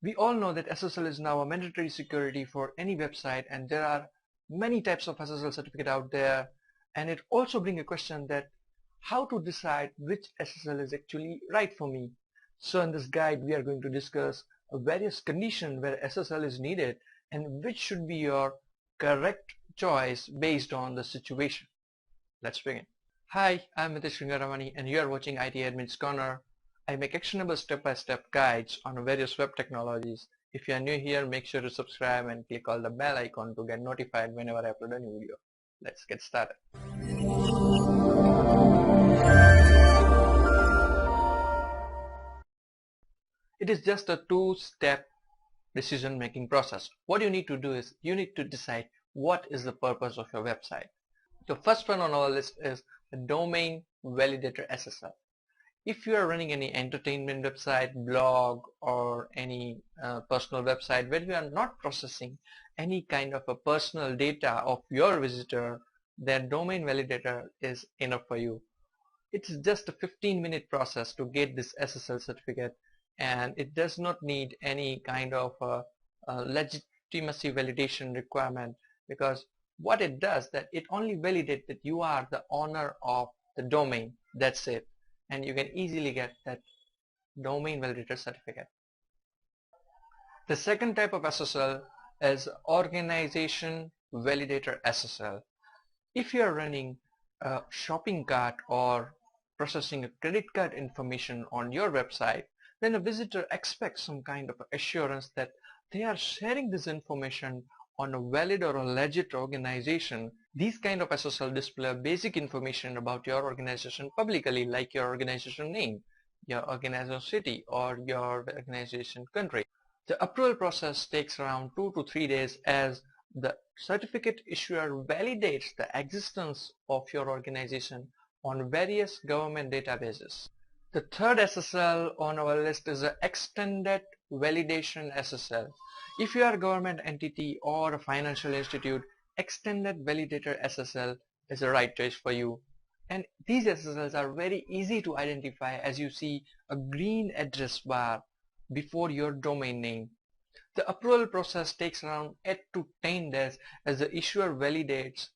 We all know that SSL is now a mandatory security for any website, and there are many types of SSL certificate out there, and it also brings a question that how to decide which SSL is actually right for me. So in this guide we are going to discuss various conditions where SSL is needed and which should be your correct choice based on the situation. Let's begin. Hi, I'm Mitesh Sringaramani and you are watching IT Admin's Corner. I make actionable step-by-step guides on various web technologies. If you are new here, make sure to subscribe and click on the bell icon to get notified whenever I upload a new video. Let's get started. It is just a two-step decision-making process. What you need to do is you need to decide what is the purpose of your website. The first one on our list is the Domain Validator SSL. If you are running any entertainment website, blog, or any personal website where you are not processing any kind of a personal data of your visitor, then Domain Validator is enough for you. It's just a 15-minute process to get this SSL certificate, and it does not need any kind of legitimacy validation requirement, because what it does that it only validates that you are the owner of the domain. That's it. And you can easily get that Domain Validator certificate. The second type of SSL is Organization Validator SSL. If you are running a shopping cart or processing a credit card information on your website, then a visitor expects some kind of assurance that they are sharing this information on a valid or a legit organization. These kind of SSL display basic information about your organization publicly, like your organization name, your organization city, or your organization country. The approval process takes around 2 to 3 days as the certificate issuer validates the existence of your organization on various government databases. The third SSL on our list is the Extended Validation SSL. If you are a government entity or a financial institute, Extended Validator SSL is the right choice for you. And these SSLs are very easy to identify, as you see a green address bar before your domain name. The approval process takes around 8 to 10 days as the issuer validates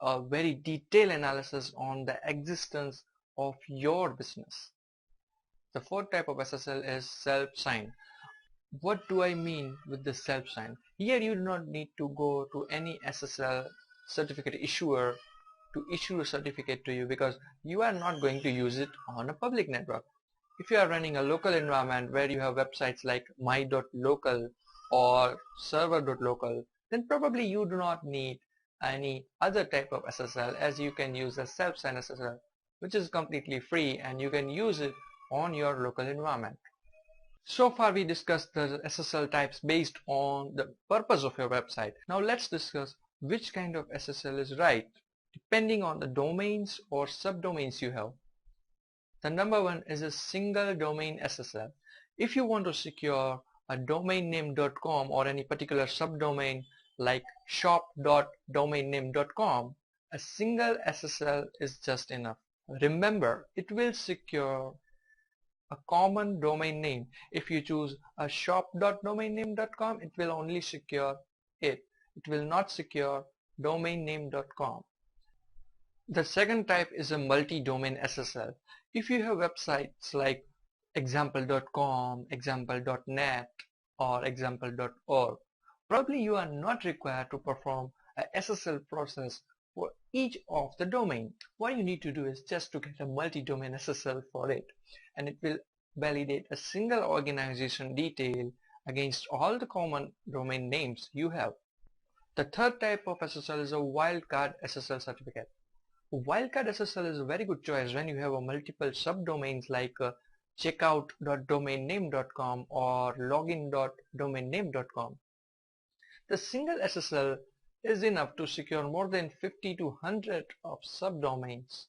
a very detailed analysis on the existence of your business. The fourth type of SSL is self-sign. What do I mean with the self-sign? Here you do not need to go to any SSL certificate issuer to issue a certificate to you, because you are not going to use it on a public network. If you are running a local environment where you have websites like my.local or server.local, then probably you do not need any other type of SSL, as you can use a self-sign SSL, which is completely free and you can use it on your local environment. So far we discussed the SSL types based on the purpose of your website. Now let's discuss which kind of SSL is right depending on the domains or subdomains you have. The number one is a single domain SSL. If you want to secure a domain name.com or any particular subdomain like shop.domainname.com, a single SSL is just enough. Remember, it will secure a common domain name. If you choose a shop.domainname.com, it will only secure it. It will not secure domainname.com. The second type is a multi-domain SSL. If you have websites like example.com, example.net, or example.org, probably you are not required to perform a SSL process for each of the domain. What you need to do is just to get a multi-domain SSL for it, and it will validate a single organization detail against all the common domain names you have. The third type of SSL is a wildcard SSL certificate. Wildcard SSL is a very good choice when you have a multiple subdomains like checkout.domainname.com or login.domainname.com. The single SSL is enough to secure more than 50 to 100 of subdomains.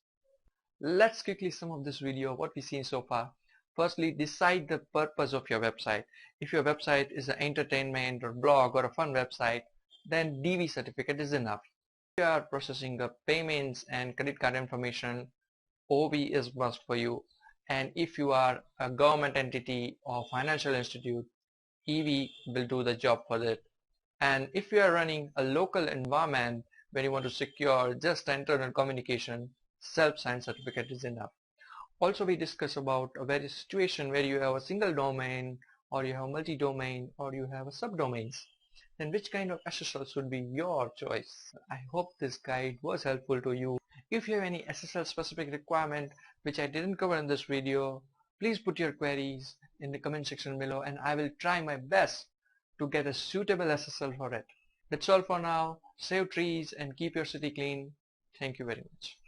Let's quickly sum up this video what we've seen so far. Firstly, decide the purpose of your website. If your website is an entertainment or blog or a fun website, then DV certificate is enough. If you are processing the payments and credit card information, OV is must for you. And if you are a government entity or financial institute, EV will do the job for it. And if you are running a local environment where you want to secure just internal communication, self-signed certificate is enough. Also, we discuss about a very situation where you have a single domain, or you have multi-domain, or you have a subdomains. Then which kind of SSL should be your choice? I hope this guide was helpful to you. If you have any SSL specific requirement which I didn't cover in this video, please put your queries in the comment section below and I will try my best to get a suitable SSL for it. That's all for now. Save trees and keep your city clean. Thank you very much.